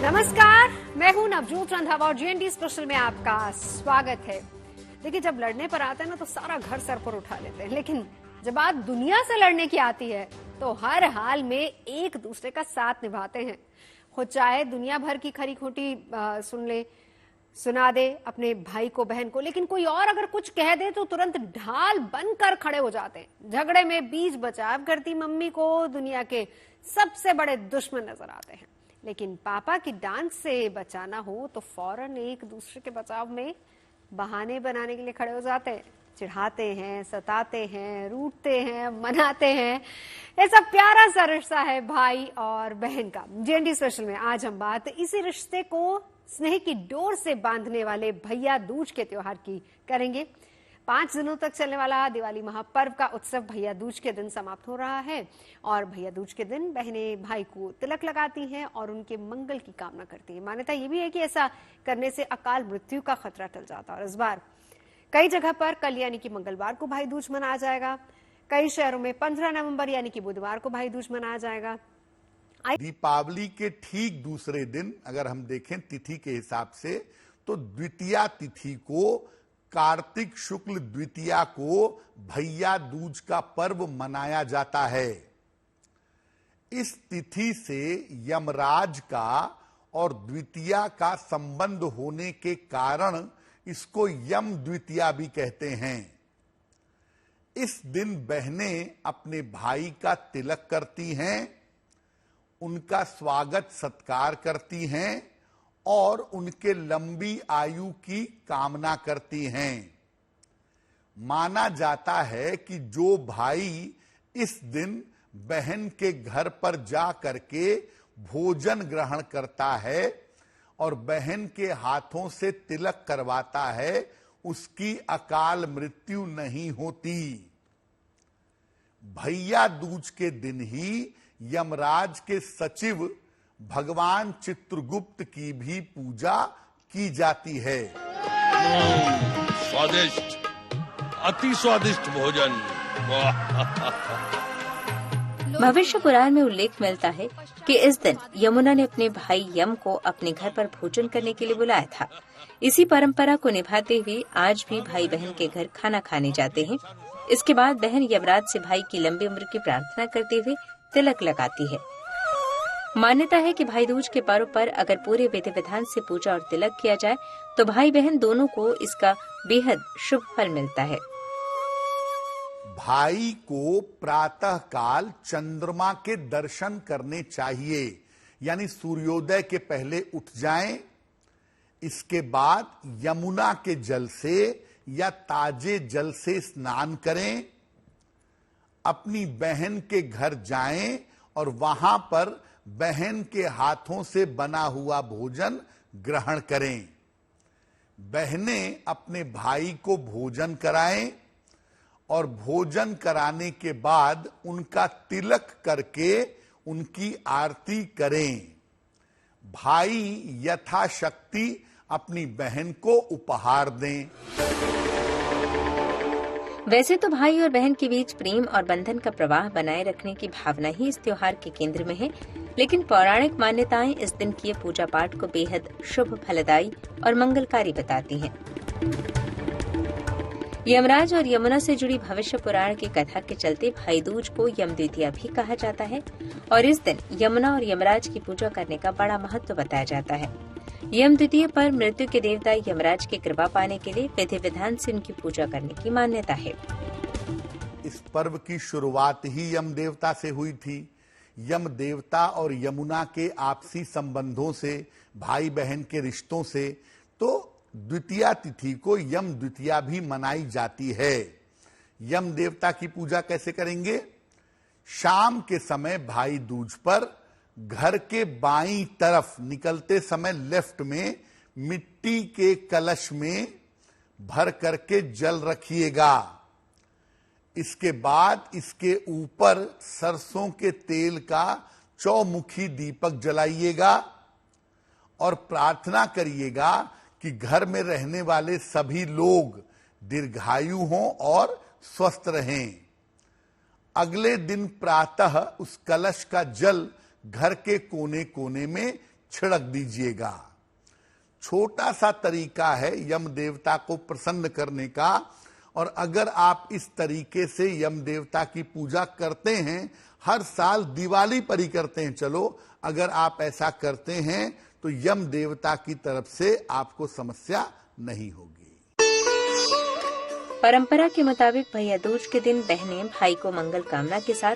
नमस्कार, मैं हूं नवजोत रंधावा और जीएनडी स्पेशल में आपका स्वागत है। देखिए, जब लड़ने पर आते हैं ना तो सारा घर सर पर उठा लेते हैं, लेकिन जब बात दुनिया से लड़ने की आती है तो हर हाल में एक दूसरे का साथ निभाते हैं। खुद चाहे दुनिया भर की खरी खोटी सुना दे अपने भाई को, बहन को, लेकिन कोई और अगर कुछ कह दे तो तुरंत ढाल बनकर खड़े हो जाते हैं। झगड़े में बीच बचाव करती मम्मी को दुनिया के सबसे बड़े दुश्मन नजर आते हैं, लेकिन पापा की डांट से बचाना हो तो फौरन एक दूसरे के बचाव में बहाने बनाने के लिए खड़े हो जाते हैं। चिढ़ाते हैं, सताते हैं, रूठते हैं, मनाते हैं। ये सब प्यारा सा रिश्ता है भाई और बहन का। जीएनडी स्पेशल में आज हम बात इसी रिश्ते को स्नेह की डोर से बांधने वाले भैया दूज के त्योहार की करेंगे। 5 दिनों तक चलने वाला दिवाली महापर्व का उत्सव भैया दूज के दिन समाप्त हो रहा है और भैया दूज के दिन बहनें भाई को तिलक लगाती हैं और उनके मंगल की कामना करती हैं। मान्यता ये भी है कि ऐसा करने से अकाल मृत्यु का खतरा टल जाता है। और इस बार कई जगह पर कल यानी कि मंगलवार को भाई दूज मनाया जाएगा। कई शहरों में 15 नवंबर यानी कि बुधवार को भाई दूज मनाया जाएगा। दीपावली के ठीक दूसरे दिन अगर हम देखें तिथि के हिसाब से तो द्वितीया तिथि को, कार्तिक शुक्ल द्वितीया को भैया दूज का पर्व मनाया जाता है। इस तिथि से यमराज का और द्वितीया का संबंध होने के कारण इसको यम द्वितीया भी कहते हैं। इस दिन बहनें अपने भाई का तिलक करती हैं, उनका स्वागत सत्कार करती हैं और उनके लंबी आयु की कामना करती हैं। माना जाता है कि जो भाई इस दिन बहन के घर पर जा करके भोजन ग्रहण करता है और बहन के हाथों से तिलक करवाता है, उसकी अकाल मृत्यु नहीं होती। भैया दूज के दिन ही यमराज के सचिव भगवान चित्रगुप्त की भी पूजा की जाती है। स्वादिष्ट, अति स्वादिष्ट भोजन। भविष्य पुराण में उल्लेख मिलता है कि इस दिन यमुना ने अपने भाई यम को अपने घर पर भोजन करने के लिए बुलाया था। इसी परंपरा को निभाते हुए आज भी भाई बहन के घर खाना खाने जाते हैं। इसके बाद बहन यमराज से भाई की लंबी उम्र की प्रार्थना करते हुए तिलक लगाती है। मान्यता है कि भाई दूज के पर्व पर अगर पूरे विधि विधान से पूजा और तिलक किया जाए तो भाई बहन दोनों को इसका बेहद शुभ फल मिलता है। भाई को प्रातः काल चंद्रमा के दर्शन करने चाहिए, यानी सूर्योदय के पहले उठ जाएं। इसके बाद यमुना के जल से या ताजे जल से स्नान करें, अपनी बहन के घर जाएं और वहां पर बहन के हाथों से बना हुआ भोजन ग्रहण करें। बहनें अपने भाई को भोजन कराएं और भोजन कराने के बाद उनका तिलक करके उनकी आरती करें। भाई यथाशक्ति अपनी बहन को उपहार दें। वैसे तो भाई और बहन के बीच प्रेम और बंधन का प्रवाह बनाए रखने की भावना ही इस त्योहार के केंद्र में है, लेकिन पौराणिक मान्यताएं इस दिन किए पूजा पाठ को बेहद शुभ, फलदायी और मंगलकारी बताती हैं। यमराज और यमुना से जुड़ी भविष्य पुराण की कथा के चलते भाई दूज को यम द्वितीया भी कहा जाता है और इस दिन यमुना और यमराज की पूजा करने का बड़ा महत्व बताया जाता है। यम द्वितीया पर मृत्यु के देवता यमराज की कृपा पाने के लिए विधि विधान से उनकी पूजा करने की मान्यता है। इस पर्व की शुरुआत ही यम देवता से हुई थी। यम देवता और यमुना के आपसी संबंधों से, भाई बहन के रिश्तों से, तो द्वितीया तिथि को यम द्वितीया भी मनाई जाती है। यम देवता की पूजा कैसे करेंगे? शाम के समय भाई दूज पर घर के बाईं तरफ निकलते समय लेफ्ट में मिट्टी के कलश में भर करके जल रखिएगा। इसके बाद इसके ऊपर सरसों के तेल का चौमुखी दीपक जलाइएगा और प्रार्थना करिएगा कि घर में रहने वाले सभी लोग दीर्घायु हों और स्वस्थ रहें। अगले दिन प्रातः उस कलश का जल घर के कोने कोने में छिड़क दीजिएगा। छोटा सा तरीका है यम देवता को प्रसन्न करने का, और अगर आप इस तरीके से यम देवता की पूजा करते हैं, हर साल दिवाली पर ही करते हैं, चलो अगर आप ऐसा करते हैं तो यम देवता की तरफ से आपको समस्या नहीं होगी। परंपरा के मुताबिक भैया दूज के दिन बहनें भाई को मंगल कामना के साथ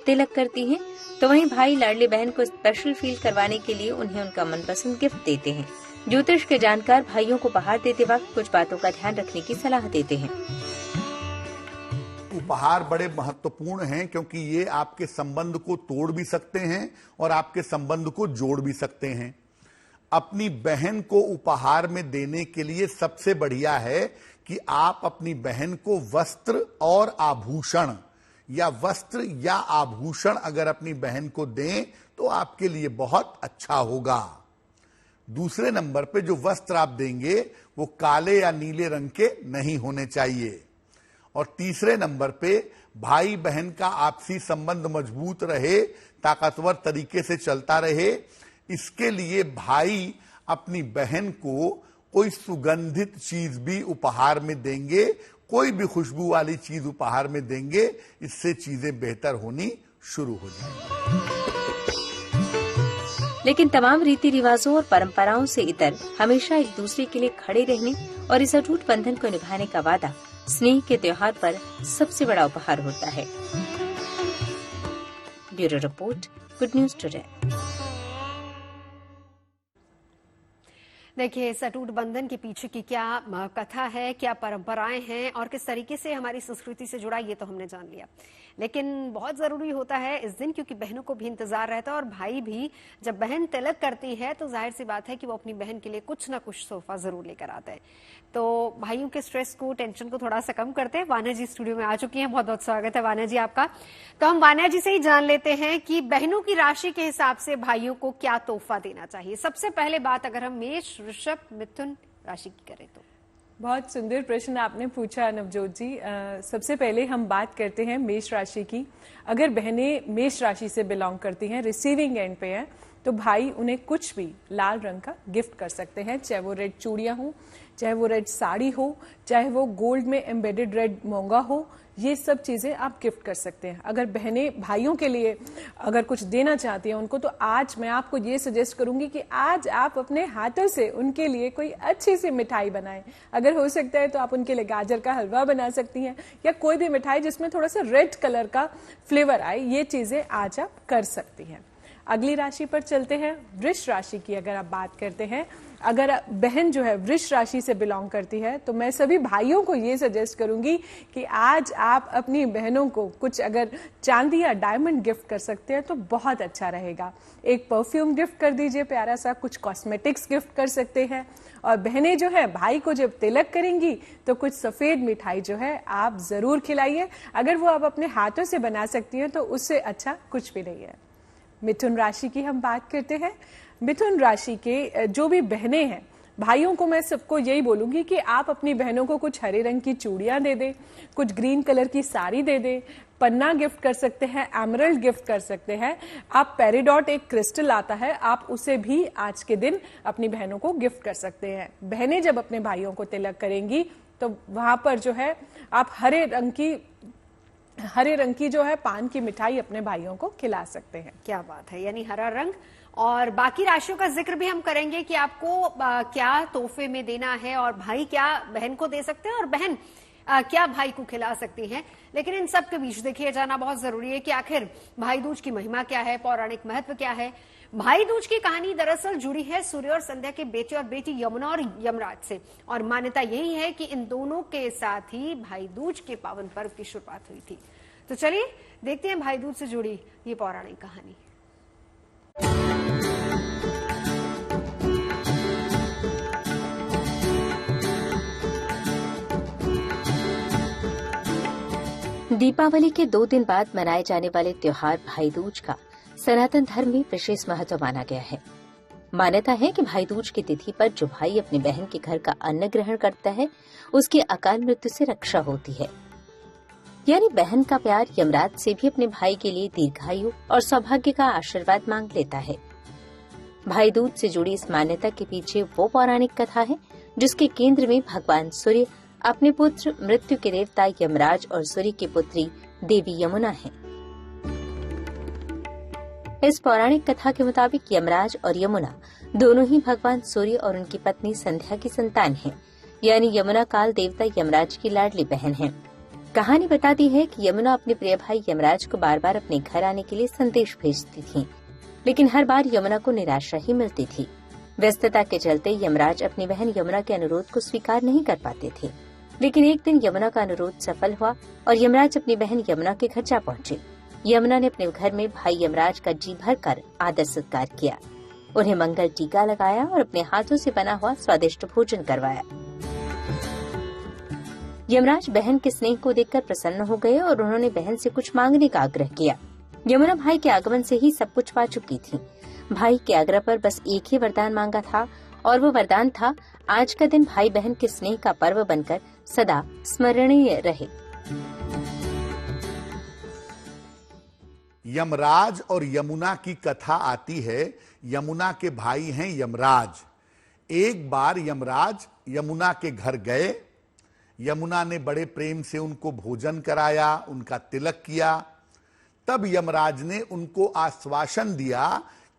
तिलक करती हैं, तो वहीं भाई लाडली बहन को स्पेशल फील करवाने के लिए उन्हें उनका मनपसंद गिफ्ट देते हैं। ज्योतिष के जानकार भाइयों को उपहार देते वक्त कुछ बातों का ध्यान रखने की सलाह देते हैं। उपहार बड़े महत्वपूर्ण हैं, क्योंकि ये आपके संबंध को तोड़ भी सकते हैं और आपके संबंध को जोड़ भी सकते हैं। अपनी बहन को उपहार में देने के लिए सबसे बढ़िया है कि आप अपनी बहन को वस्त्र और आभूषण, या वस्त्र या आभूषण अगर अपनी बहन को दें तो आपके लिए बहुत अच्छा होगा। दूसरे नंबर पे जो वस्त्र आप देंगे वो काले या नीले रंग के नहीं होने चाहिए। और तीसरे नंबर पे भाई बहन का आपसी संबंध मजबूत रहे, ताकतवर तरीके से चलता रहे, इसके लिए भाई अपनी बहन को कोई सुगंधित चीज भी उपहार में देंगे, कोई भी खुशबू वाली चीज उपहार में देंगे, इससे चीजें बेहतर होनी शुरू हो जाएंगी। लेकिन तमाम रीति रिवाजों और परंपराओं से इतर हमेशा एक दूसरे के लिए खड़े रहने और इस अटूट बंधन को निभाने का वादा स्नेह के त्योहार पर सबसे बड़ा उपहार होता है। Bureau report, good news today. देखिए, इस अटूट बंधन के पीछे की क्या कथा है, क्या परंपराएं हैं और किस तरीके से हमारी संस्कृति से जुड़ा, ये तो हमने जान लिया। लेकिन बहुत जरूरी होता है इस दिन, क्योंकि बहनों को भी इंतजार रहता है और भाई भी जब बहन तिलक करती है तो जाहिर सी बात है कि वो अपनी बहन के लिए कुछ ना कुछ तोहफा जरूर लेकर आते हैं। तो भाइयों के स्ट्रेस को, टेंशन को थोड़ा सा कम करते हैं। वाना जी स्टूडियो में आ चुकी हैं, बहुत बहुत स्वागत है वाना जी आपका। तो हम वाना जी से ही जान लेते हैं कि बहनों की राशि के हिसाब से भाइयों को क्या तोहफा देना चाहिए। सबसे पहले बात अगर हम मेष, वृषभ, मिथुन राशि की करें तो। बहुत सुंदर प्रश्न आपने पूछा नवजोत जी। सबसे पहले हम बात करते हैं मेष राशि की। अगर बहनें मेष राशि से बिलोंग करती हैं, रिसीविंग एंड पे हैं, तो भाई उन्हें कुछ भी लाल रंग का गिफ्ट कर सकते हैं, चाहे वो रेड चूड़ियां हो, चाहे वो रेड साड़ी हो, चाहे वो गोल्ड में एम्बेडेड रेड मोंगा हो, ये सब चीजें आप गिफ्ट कर सकते हैं। अगर बहनें भाइयों के लिए अगर कुछ देना चाहती हैं उनको, तो आज मैं आपको ये सजेस्ट करूंगी कि आज आप अपने हाथों से उनके लिए कोई अच्छी सी मिठाई बनाएं। अगर हो सकता है तो आप उनके लिए गाजर का हलवा बना सकती हैं, या कोई भी मिठाई जिसमें थोड़ा सा रेड कलर का फ्लेवर आए, ये चीजें आज आप कर सकती हैं। अगली राशि पर चलते हैं, वृष राशि की अगर आप बात करते हैं। अगर बहन जो है वृष राशि से बिलोंग करती है, तो मैं सभी भाइयों को ये सजेस्ट करूंगी कि आज आप अपनी बहनों को कुछ अगर चांदी या डायमंड गिफ्ट कर सकते हैं तो बहुत अच्छा रहेगा। एक परफ्यूम गिफ्ट कर दीजिए प्यारा सा, कुछ कॉस्मेटिक्स गिफ्ट कर सकते हैं। और बहनें जो है भाई को जब तिलक करेंगी तो कुछ सफेद मिठाई जो है आप जरूर खिलाइए। अगर वो आप अपने हाथों से बना सकती हैं तो उससे अच्छा कुछ भी नहीं है। मिथुन राशि की हम बात करते हैं। मिथुन राशि के जो भी बहनें हैं, भाइयों को मैं सबको यही बोलूंगी कि आप अपनी बहनों को कुछ हरे रंग की चूड़ियां दे दें, कुछ ग्रीन कलर की साड़ी दे दें, पन्ना गिफ्ट कर सकते हैं, एमरल्ड गिफ्ट कर सकते हैं। आप पेरिडॉट एक क्रिस्टल आता है, आप उसे भी आज के दिन अपनी बहनों को गिफ्ट कर सकते हैं। बहनें जब अपने भाइयों को तिलक करेंगी तो वहां पर जो है आप हरे रंग की जो है पान की मिठाई अपने भाइयों को खिला सकते हैं। क्या बात है, यानी हरा रंग। और बाकी राशियों का जिक्र भी हम करेंगे कि आपको क्या तोहफे में देना है और भाई क्या बहन को दे सकते हैं और बहन क्या भाई को खिला सकती हैं। लेकिन इन सब के बीच देखिए जाना बहुत जरूरी है कि आखिर भाई दूज की महिमा क्या है, पौराणिक महत्व क्या है। भाई दूज की कहानी दरअसल जुड़ी है सूर्य और संध्या के बेटे और बेटी यमुना और यमराज से, और मान्यता यही है कि इन दोनों के साथ ही भाई दूज के पावन पर्व की शुरुआत हुई थी। तो चलिए देखते हैं भाई दूज से जुड़ी ये पौराणिक कहानी। दीपावली के 2 दिन बाद मनाए जाने वाले त्योहार भाई दूज का सनातन धर्म में विशेष महत्व माना गया है। मान्यता है कि भाई दूज की तिथि पर जो भाई अपनी बहन के घर का अन्न ग्रहण करता है उसकी अकाल मृत्यु से रक्षा होती है। यानी बहन का प्यार यमराज से भी अपने भाई के लिए दीर्घायु और सौभाग्य का आशीर्वाद मांग लेता है। भाई दूज से जुड़ी इस मान्यता के पीछे वो पौराणिक कथा है जिसके केंद्र में भगवान सूर्य अपने पुत्र मृत्यु के देवता यमराज और सूर्य की पुत्री देवी यमुना है। इस पौराणिक कथा के मुताबिक यमराज और यमुना दोनों ही भगवान सूर्य और उनकी पत्नी संध्या की संतान हैं, यानी यमुना काल देवता यमराज की लाडली बहन है। कहानी बताती है कि यमुना अपने प्रिय भाई यमराज को बार बार अपने घर आने के लिए संदेश भेजती थी, लेकिन हर बार यमुना को निराशा ही मिलती थी। व्यस्तता के चलते यमराज अपनी बहन यमुना के अनुरोध को स्वीकार नहीं कर पाते थे, लेकिन एक दिन यमुना का अनुरोध सफल हुआ और यमराज अपनी बहन यमुना के घर जा पहुँचे। यमुना ने अपने घर में भाई यमराज का जी भर कर आदर सत्कार किया, उन्हें मंगल टीका लगाया और अपने हाथों से बना हुआ स्वादिष्ट भोजन करवाया। यमराज बहन के स्नेह को देखकर प्रसन्न हो गए और उन्होंने बहन से कुछ मांगने का आग्रह किया। यमुना भाई के आगमन से ही सब कुछ पा चुकी थी। भाई के आग्रह पर बस एक ही वरदान मांगा था और वो वरदान था, आज का दिन भाई बहन के स्नेह का पर्व बनकर सदा स्मरणीय रहे। यमराज और यमुना की कथा आती है। यमुना के भाई हैं यमराज। एक बार यमराज यमुना के घर गए। यमुना ने बड़े प्रेम से उनको भोजन कराया, उनका तिलक किया। तब यमराज ने उनको आश्वासन दिया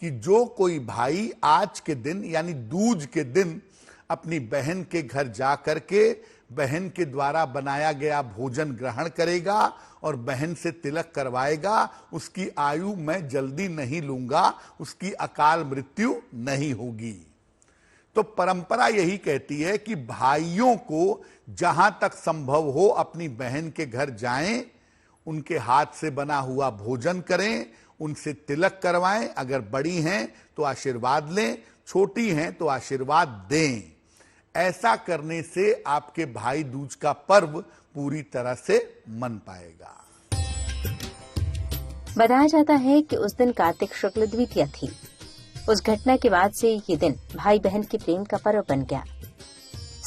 कि जो कोई भाई आज के दिन यानी दूज के दिन अपनी बहन के घर जा करके बहन के द्वारा बनाया गया भोजन ग्रहण करेगा और बहन से तिलक करवाएगा, उसकी आयु मैं जल्दी नहीं लूंगा, उसकी अकाल मृत्यु नहीं होगी। तो परंपरा यही कहती है कि भाइयों को जहां तक संभव हो अपनी बहन के घर जाएं, उनके हाथ से बना हुआ भोजन करें, उनसे तिलक करवाएं। अगर बड़ी हैं तो आशीर्वाद लें, छोटी हैं तो आशीर्वाद दें। ऐसा करने से आपके भाई दूज का पर्व पूरी तरह से मन पाएगा। बताया जाता है कि उस दिन कार्तिक शुक्ल द्वितीया थी। उस घटना के बाद से ये दिन भाई बहन के प्रेम का पर्व बन गया।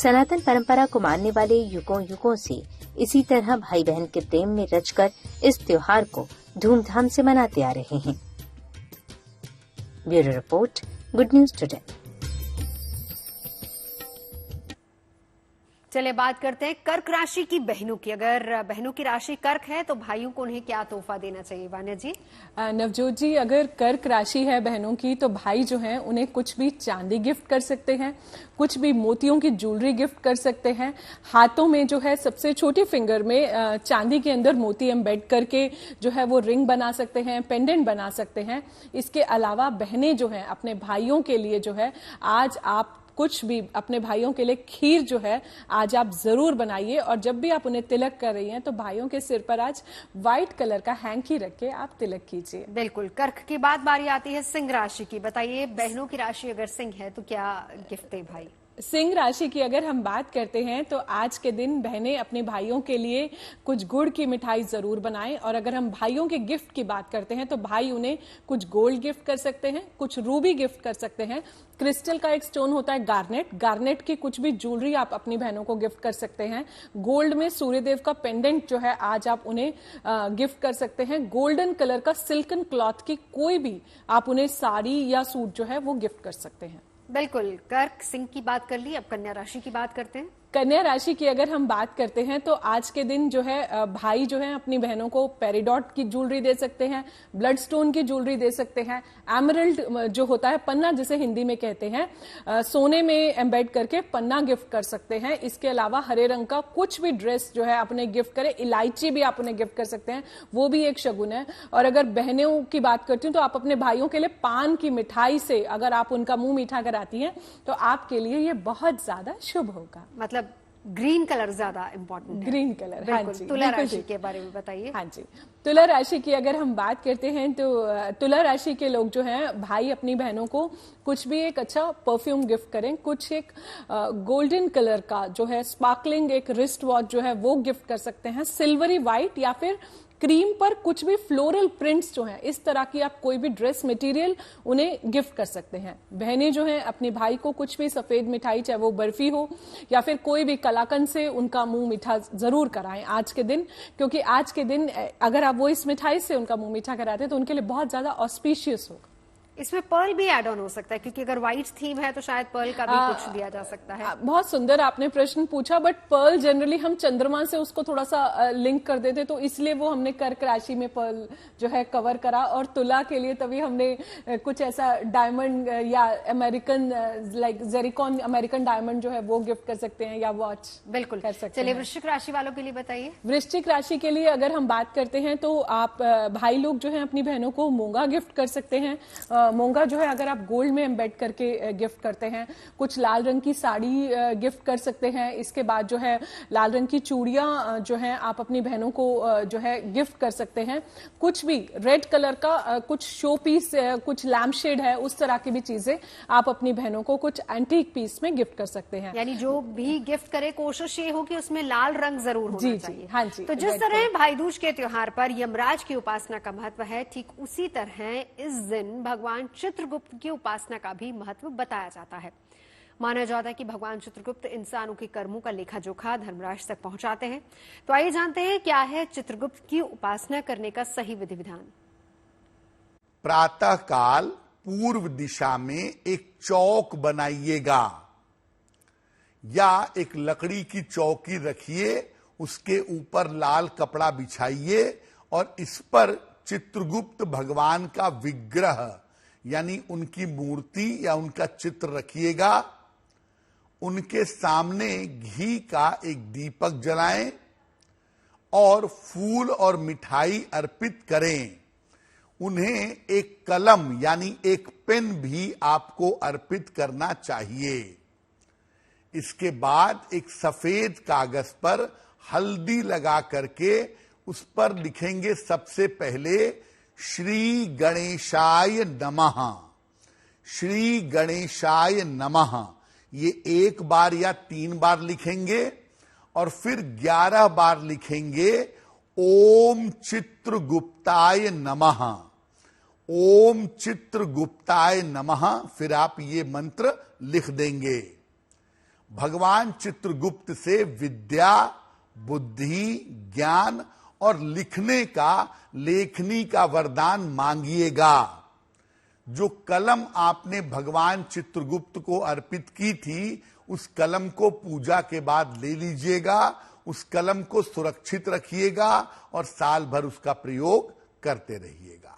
सनातन परंपरा को मानने वाले युगों युगों से इसी तरह भाई बहन के प्रेम में रचकर इस त्योहार को धूमधाम से मनाते आ रहे हैं। Bureau report, good news today. चलिए बात करते हैं कर्क राशि की बहनों की। अगर बहनों की राशि कर्क है तो भाइयों को उन्हें क्या तोहफा देना चाहिए, वान्या जी? नवजोत जी, अगर कर्क राशि है बहनों की तो भाई जो हैं उन्हें कुछ भी चांदी गिफ्ट कर सकते हैं, कुछ भी मोतियों की ज्वेलरी गिफ्ट कर सकते हैं। हाथों में जो है सबसे छोटी फिंगर में चांदी के अंदर मोती एम्बेड करके जो है वो रिंग बना सकते हैं, पेंडेंट बना सकते हैं। इसके अलावा बहनें जो हैं अपने भाइयों के लिए जो है आज आप कुछ भी अपने भाइयों के लिए खीर जो है आज आप जरूर बनाइए और जब भी आप उन्हें तिलक कर रही हैं तो भाइयों के सिर पर आज व्हाइट कलर का हैंकी रख के आप तिलक कीजिए। बिल्कुल। कर्क की बारी आती है सिंह राशि की। बताइए बहनों की राशि अगर सिंह है तो क्या गिफ्ट दे भाई? सिंह राशि की अगर हम बात करते हैं तो आज के दिन बहनें अपने भाइयों के लिए कुछ गुड़ की मिठाई जरूर बनाएं। और अगर हम भाइयों के गिफ्ट की बात करते हैं तो भाई उन्हें कुछ गोल्ड गिफ्ट कर सकते हैं, कुछ रूबी गिफ्ट कर सकते हैं। क्रिस्टल का एक स्टोन होता है गार्नेट, गार्नेट की कुछ भी ज्वेलरी आप अपनी बहनों को गिफ्ट कर सकते हैं। गोल्ड में सूर्यदेव का पेंडेंट जो है आज आप उन्हें गिफ्ट कर सकते हैं। गोल्डन कलर का सिल्कन क्लॉथ की कोई भी आप उन्हें साड़ी या सूट जो है वो गिफ्ट कर सकते हैं। बिल्कुल। कर्क सिंह की बात कर ली, अब कन्या राशि की बात करते हैं। कन्या राशि की अगर हम बात करते हैं तो आज के दिन जो है भाई जो है अपनी बहनों को पेरिडॉट की ज्वेलरी दे सकते हैं, ब्लड स्टोन की ज्वेलरी दे सकते हैं, एमरल्ड जो होता है पन्ना जिसे हिंदी में कहते हैं, सोने में एम्बेड करके पन्ना गिफ्ट कर सकते हैं। इसके अलावा हरे रंग का कुछ भी ड्रेस जो है अपने गिफ्ट करें, इलायची भी आप उन्हें गिफ्ट कर सकते हैं, वो भी एक शगुन है। और अगर बहनों की बात करती हूँ तो आप अपने भाइयों के लिए पान की मिठाई से अगर आप उनका मुंह मीठा कराती हैं तो आपके लिए ये बहुत ज्यादा शुभ होगा। मतलब ग्रीन कलर ज्यादा इंपॉर्टेंट है। ग्रीन कलर, हाँ जी। तुला राशि के बारे में बताइए। हाँ जी, तुला राशि की अगर हम बात करते हैं तो तुला राशि के लोग जो हैं भाई अपनी बहनों को कुछ भी एक अच्छा परफ्यूम गिफ्ट करें, कुछ एक गोल्डन कलर का जो है स्पार्कलिंग एक रिस्ट वॉच जो है वो गिफ्ट कर सकते हैं। सिल्वरी व्हाइट या फिर क्रीम पर कुछ भी फ्लोरल प्रिंट्स जो हैं इस तरह की आप कोई भी ड्रेस मटेरियल उन्हें गिफ्ट कर सकते हैं। बहनें जो हैं अपने भाई को कुछ भी सफेद मिठाई, चाहे वो बर्फी हो या फिर कोई भी कलाकंद से उनका मुंह मीठा जरूर कराएं आज के दिन, क्योंकि आज के दिन अगर आप वो इस मिठाई से उनका मुंह मीठा कराते हैं तो उनके लिए बहुत ज्यादा ऑस्पिशियस होगा। इसमें पर्ल भी एड ऑन हो सकता है, क्योंकि अगर व्हाइट थीम है तो शायद पर्ल का भी कुछ दिया जा सकता है। बहुत सुंदर आपने प्रश्न पूछा, बट पर्ल जनरली हम चंद्रमा से उसको थोड़ा सा लिंक कर देते, तो इसलिए वो हमने कर्क राशि में पर्ल जो है कवर करा। और तुला के लिए तभी हमने कुछ ऐसा डायमंड या अमेरिकन लाइक जेरिकॉन अमेरिकन डायमंड जो है वो गिफ्ट कर सकते हैं, या वॉच बिल्कुल कर सकते हैं। चलिए वृश्चिक राशि वालों के लिए बताइए। वृश्चिक राशि के लिए अगर हम बात करते हैं तो आप भाई लोग जो है अपनी बहनों को मूंगा गिफ्ट कर सकते हैं। मूंगा जो है अगर आप गोल्ड में एम्बेड करके गिफ्ट करते हैं, कुछ लाल रंग की साड़ी गिफ्ट कर सकते हैं। इसके बाद जो है लाल रंग की चूड़ियां जो है आप अपनी बहनों को जो है गिफ्ट कर सकते हैं। कुछ भी रेड कलर का कुछ शो पीस, कुछ लैम्प शेड है, उस तरह की भी चीजें आप अपनी बहनों को कुछ एंटीक पीस में गिफ्ट कर सकते हैं। यानी जो भी गिफ्ट करे कोशिश ये हो कि उसमें लाल रंग जरूर होना चाहिए। हाँ जी। तो जिस तरह भाई दूज के त्योहार पर यमराज की उपासना का महत्व है, ठीक उसी तरह इस दिन भगवान चित्रगुप्त की उपासना का भी महत्व बताया जाता है। माना जाता है कि भगवान चित्रगुप्त इंसानों के कर्मों का लेखा जोखा धर्मराज तक पहुंचाते हैं। तो आइए जानते हैं क्या है चित्रगुप्त की उपासना करने का सही विधि विधान। प्रातः काल पूर्व दिशा में एक चौक बनाइएगा या एक लकड़ी की चौकी रखिए, उसके ऊपर लाल कपड़ा बिछाइए और इस पर चित्रगुप्त भगवान का विग्रह यानी उनकी मूर्ति या उनका चित्र रखिएगा। उनके सामने घी का एक दीपक जलाएं और फूल और मिठाई अर्पित करें। उन्हें एक कलम यानी एक पेन भी आपको अर्पित करना चाहिए। इसके बाद एक सफेद कागज पर हल्दी लगा करके उस पर लिखेंगे सबसे पहले श्री गणेशाय नमः, श्री गणेशाय नमः। ये 1 बार या 3 बार लिखेंगे और फिर 11 बार लिखेंगे ओम चित्रगुप्ताय नमः, ओम चित्रगुप्ताय नमः। फिर आप ये मंत्र लिख देंगे। भगवान चित्रगुप्त से विद्या, बुद्धि, ज्ञान और लिखने का, लेखनी का वरदान मांगिएगा। जो कलम आपने भगवान चित्रगुप्त को अर्पित की थी, उस कलम को पूजा के बाद ले लीजिएगा। उस कलम को सुरक्षित रखिएगा और साल भर उसका प्रयोग करते रहिएगा।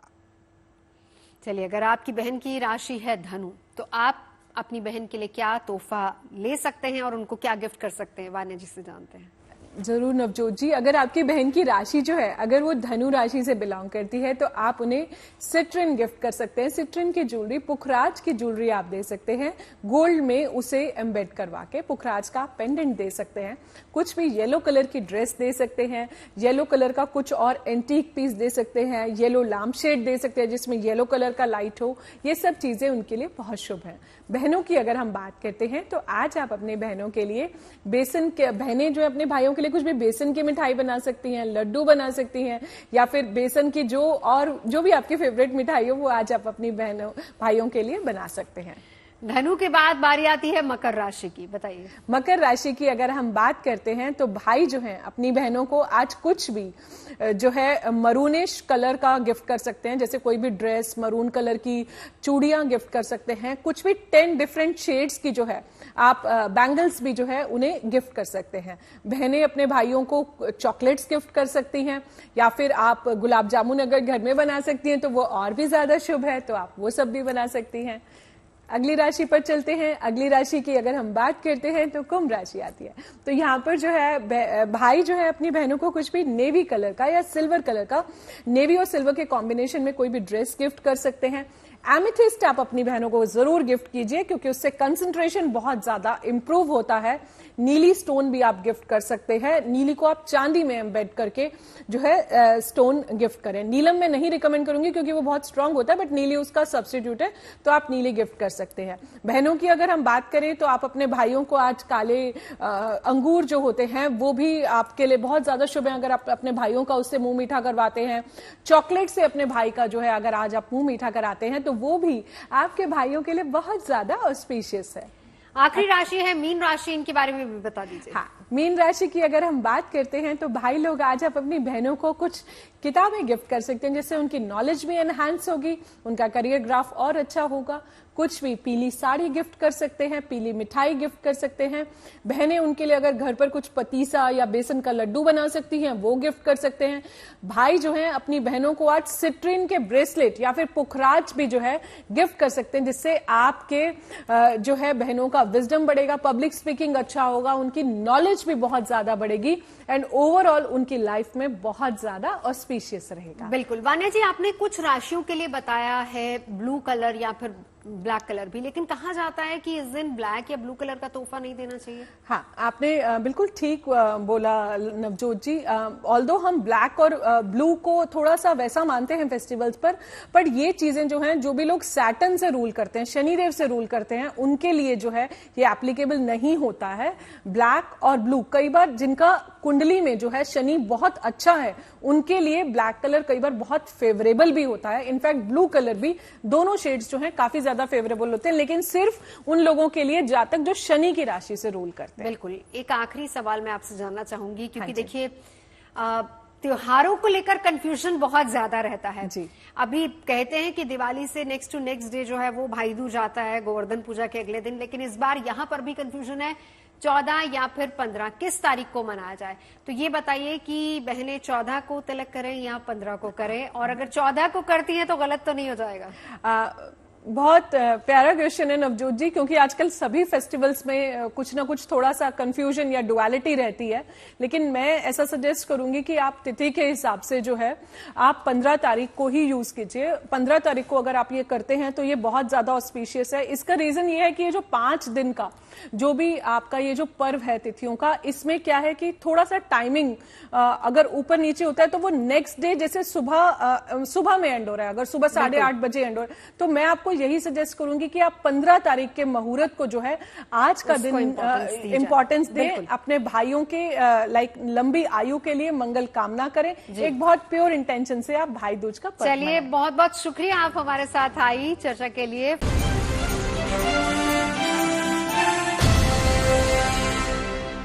चलिए, अगर आपकी बहन की राशि है धनु, तो आप अपनी बहन के लिए क्या तोहफा ले सकते हैं और उनको क्या गिफ्ट कर सकते हैं, वान्या जी से जानते हैं। जरूर नवजोत जी, अगर आपकी बहन की राशि जो है अगर वो धनु राशि से बिलोंग करती है तो आप उन्हें सिट्रिन गिफ्ट कर सकते हैं। सिट्रिन की ज्वेलरी, पुखराज की ज्वेलरी आप दे सकते हैं। गोल्ड में उसे एम्बेड करवा के पुखराज का पेंडेंट दे सकते हैं। कुछ भी येलो कलर की ड्रेस दे सकते हैं, येलो कलर का कुछ और एंटीक पीस दे सकते हैं, येलो लैम्प शेड दे सकते हैं जिसमें येलो कलर का लाइट हो। ये सब चीजें उनके लिए बहुत शुभ है। बहनों की अगर हम बात करते हैं तो आज आप अपने बहनों के लिए बेसन के, बहनें जो अपने भाइयों के लिए कुछ भी बेसन की मिठाई बना सकती हैं, लड्डू बना सकती हैं, या फिर बेसन की जो भी आपकी फेवरेट मिठाई हो वो आज आप अपनी बहनों भाइयों के लिए बना सकते हैं। धनु के बाद बारी आती है मकर राशि की, बताइए। मकर राशि की अगर हम बात करते हैं तो भाई जो है अपनी बहनों को आज कुछ भी जो है मरूनिश कलर का गिफ्ट कर सकते हैं। जैसे कोई भी ड्रेस, मरून कलर की चूड़ियां गिफ्ट कर सकते हैं। कुछ भी 10 डिफरेंट शेड्स की जो है आप बैंगल्स भी जो है उन्हें गिफ्ट कर सकते हैं। बहनें अपने भाइयों को चॉकलेट्स गिफ्ट कर सकती हैं, या फिर आप गुलाब जामुन अगर घर में बना सकती हैं तो वो और भी ज्यादा शुभ है, तो आप वो सब भी बना सकती हैं। अगली राशि पर चलते हैं। अगली राशि की अगर हम बात करते हैं तो कुंभ राशि आती है। तो यहाँ पर जो है भाई जो है अपनी बहनों को कुछ भी नेवी कलर का या सिल्वर कलर का, नेवी और सिल्वर के कॉम्बिनेशन में कोई भी ड्रेस गिफ्ट कर सकते हैं। एमेथिस्ट आप अपनी बहनों को जरूर गिफ्ट कीजिए क्योंकि उससे कंसंट्रेशन बहुत ज्यादा इंप्रूव होता है। नीली स्टोन भी आप गिफ्ट कर सकते हैं। नीली को आप चांदी में एम्बेड करके जो है स्टोन गिफ्ट करें। नीलम में नहीं रिकमेंड करूंगी क्योंकि वो बहुत स्ट्रांग होता है, बट नीली उसका सब्स्टिट्यूट है, तो आप नीली गिफ्ट कर सकते हैं। बहनों की अगर हम बात करें तो आप अपने भाइयों को आज काले अंगूर जो होते हैं वो भी आपके लिए बहुत ज्यादा शुभ है अगर आप अपने भाइयों का उससे मुंह मीठा करवाते हैं। चॉकलेट से अपने भाई का जो है अगर आज आप मुंह मीठा कराते हैं तो वो भी आपके भाइयों के लिए बहुत ज्यादा ऑस्पिशियस है। आखिरी राशि है मीन राशि, इनके बारे में भी बता दीजिए। हाँ, मीन राशि की अगर हम बात करते हैं तो भाई लोग आज आप अपनी बहनों को कुछ किताबें गिफ्ट कर सकते हैं, जिससे उनकी नॉलेज भी एनहांस होगी, उनका करियर ग्राफ और अच्छा होगा। कुछ भी पीली साड़ी गिफ्ट कर सकते हैं, पीली मिठाई गिफ्ट कर सकते हैं। बहनें उनके लिए अगर घर पर कुछ पतीसा या बेसन का लड्डू बना सकती हैं, वो गिफ्ट कर सकते हैं। भाई जो है अपनी बहनों को आज सिट्रिन के ब्रेसलेट या फिर पुखराज भी जो है गिफ्ट कर सकते हैं, जिससे आपके जो है बहनों का विजडम बढ़ेगा, पब्लिक स्पीकिंग अच्छा होगा, उनकी नॉलेज भी बहुत ज्यादा बढ़ेगी एंड ओवरऑल उनकी लाइफ में बहुत ज्यादा ऑस्पिशियस रहेगा। बिल्कुल। वान्या जी, आपने कुछ राशियों के लिए बताया है ब्लू कलर या फिर ब्लैक कलर भी, लेकिन कहा जाता है कि इस दिन ब्लैक या ब्लू कलर का तोहफा नहीं देना चाहिए। हाँ, आपने बिल्कुल ठीक बोला नवजोत जी। ऑल्दो हम ब्लैक और ब्लू को थोड़ा सा वैसा मानते हैं फेस्टिवल्स पर ये चीजें जो हैं, जो भी लोग सैटर्न से रूल करते हैं, शनिदेव से रूल करते हैं, उनके लिए जो है ये एप्लीकेबल नहीं होता है। ब्लैक और ब्लू, कई बार जिनका कुंडली में जो है शनि बहुत अच्छा है, उनके लिए ब्लैक कलर कई बार बहुत फेवरेबल भी होता है। इनफैक्ट ब्लू कलर भी, दोनों शेड्स जो हैं काफी ज्यादा फेवरेबल होते हैं, लेकिन सिर्फ उन लोगों के लिए जातक जो शनि की राशि से रूल करते हैं। बिल्कुल। एक आखिरी सवाल मैं आपसे जानना चाहूंगी, क्योंकि देखिए त्योहारों को लेकर कंफ्यूजन बहुत ज्यादा रहता है जी। अभी कहते हैं कि दिवाली से नेक्स्ट टू नेक्स्ट डे जो है वो भाई दूज आता है, गोवर्धन पूजा के अगले दिन, लेकिन इस बार यहां पर भी कंफ्यूजन है 14 या फिर 15 किस तारीख को मनाया जाए। तो ये बताइए कि बहनें 14 को तिलक करें या 15 को करें, और अगर 14 को करती हैं तो गलत तो नहीं हो जाएगा? बहुत प्यारा क्वेश्चन है नवजोत जी, क्योंकि आजकल सभी फेस्टिवल्स में कुछ ना कुछ थोड़ा सा कंफ्यूजन या डुअलिटी रहती है। लेकिन मैं ऐसा सजेस्ट करूंगी कि आप तिथि के हिसाब से जो है आप 15 तारीख को ही यूज कीजिए। 15 तारीख को अगर आप ये करते हैं तो ये बहुत ज्यादा ऑस्पिशियस है। इसका रीजन ये है कि ये जो 5 दिन का जो भी आपका ये जो पर्व है तिथियों का, इसमें क्या है कि थोड़ा सा टाइमिंग अगर ऊपर नीचे होता है तो वो नेक्स्ट डे, जैसे सुबह में एंड हो रहा है, अगर सुबह 8:30 बजे एंड हो रहा है, तो मैं आपको यही सजेस्ट करूंगी कि आप 15 तारीख के मुहूर्त को जो है आज का दिन इंपॉर्टेंस दें, अपने भाइयों के लाइक लंबी आयु के लिए मंगल कामना करें, एक बहुत प्योर इंटेंशन से आप भाई दूज का पर्व चलिए, बहुत बहुत शुक्रिया आप हमारे साथ आई चर्चा के लिए।